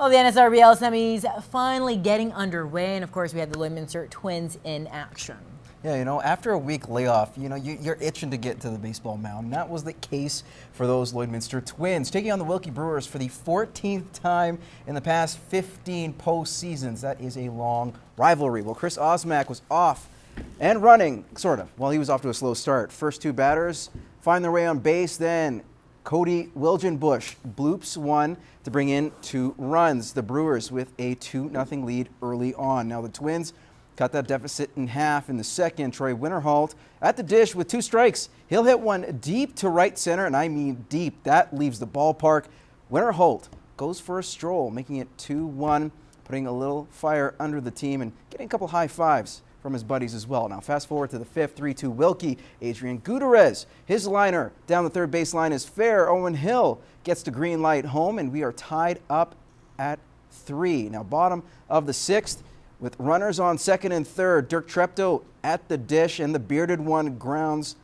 Well, the NSRBL semis finally getting underway, and of course we had the Lloydminster Twins in action. Yeah, you know, after a week layoff, you're itching to get to the baseball mound. And that was the case for those Lloydminster Twins, taking on the Wilkie Brewers for the 14th time in the past 15 postseasons. That is a long rivalry. Well, Chris Osmak was off and running, sort of. Well, he was off to a slow start. First two batters find their way on base, then Cody Wilgenbush bloops one to bring in 2 runs. The Brewers with a 2-0 lead early on. Now the Twins cut that deficit in half in the second. Troy Winterholt at the dish with 2 strikes. He'll hit one deep to right center, and I mean deep. That leaves the ballpark. Winterholt goes for a stroll, making it 2-1, putting a little fire under the team and getting a couple high fives from his buddies as well. Now fast forward to the 5th, 3-2 Wilkie. Adrian Gutierrez, his liner down the third baseline is fair. Owen Hill gets the green light home, and we are tied up at 3. Now bottom of the 6th, with runners on second and third, Dirk Treptow at the dish, and the bearded one grounds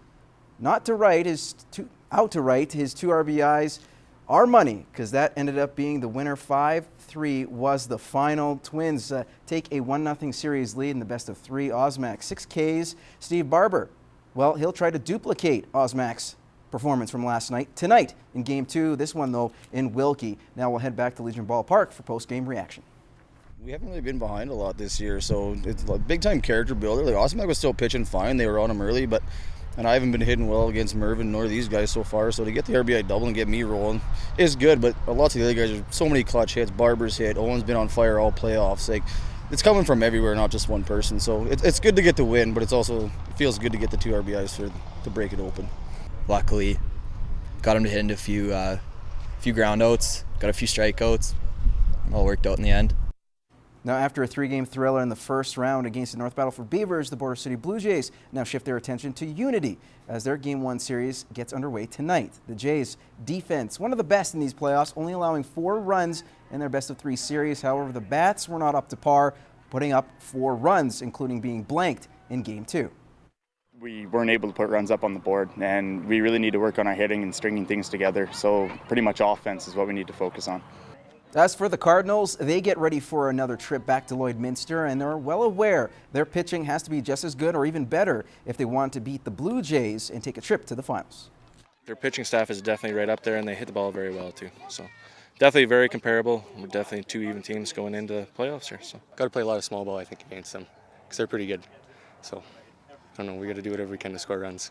out to right. His 2 RBIs are money, because that ended up being the winner. 5-3 was the final. Twins take a 1-0 series lead in the best of 3. Osmak 6 Ks. Steve Barber, well, he'll try to duplicate Osmak's performance from last night tonight in Game 2. This one, though, in Wilkie. Now we'll head back to Legion Ballpark for post-game reaction. We haven't really been behind a lot this year, so it's a big-time character builder. Like, Osmak was still pitching fine. They were on him early, and I haven't been hitting well against Mervin nor these guys so far, so to get the RBI double and get me rolling is good, but lots of the other guys are so many clutch hits. Barber's hit. Owen's been on fire all playoffs. Like, it's coming from everywhere, not just one person, so it's good to get the win, but it feels good to get the 2 RBIs to break it open. Luckily, got him to hit into a few ground outs, got a few strikeouts. All worked out in the end. Now, after a 3-game thriller in the first round against the North Battleford Beavers, the Border City Blue Jays now shift their attention to Unity as their Game 1 series gets underway tonight. The Jays' defense, one of the best in these playoffs, only allowing 4 runs in their best of 3 series. However, the Bats were not up to par, putting up 4 runs, including being blanked in Game 2. We weren't able to put runs up on the board, and we really need to work on our hitting and stringing things together. So pretty much offense is what we need to focus on. As for the Cardinals, they get ready for another trip back to Lloydminster, and they're well aware their pitching has to be just as good or even better if they want to beat the Blue Jays and take a trip to the finals. Their pitching staff is definitely right up there, and they hit the ball very well too. So definitely very comparable. We're definitely 2 even teams going into playoffs here. So got to play a lot of small ball, I think, against them because they're pretty good. So I don't know. We got to do whatever we can to score runs.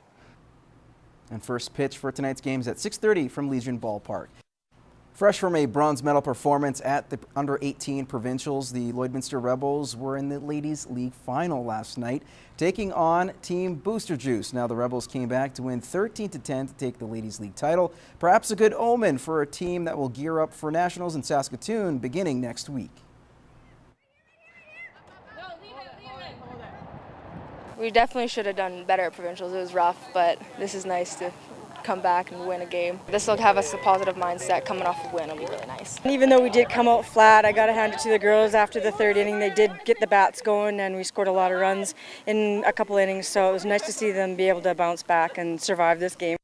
And first pitch for tonight's game is at 6:30 from Legion Ballpark. Fresh from a bronze medal performance at the under-18 provincials, the Lloydminster Rebels were in the Ladies League final last night, taking on Team Booster Juice. Now the Rebels came back to win 13-10 to take the Ladies League title. Perhaps a good omen for a team that will gear up for Nationals in Saskatoon beginning next week. We definitely should have done better at provincials. It was rough, but this is nice to come back and win a game. This will have us a positive mindset coming off a win. It'll be really nice. And even though we did come out flat, I got to hand it to the girls after the 3rd inning. They did get the bats going, and we scored a lot of runs in a couple innings, so it was nice to see them be able to bounce back and survive this game.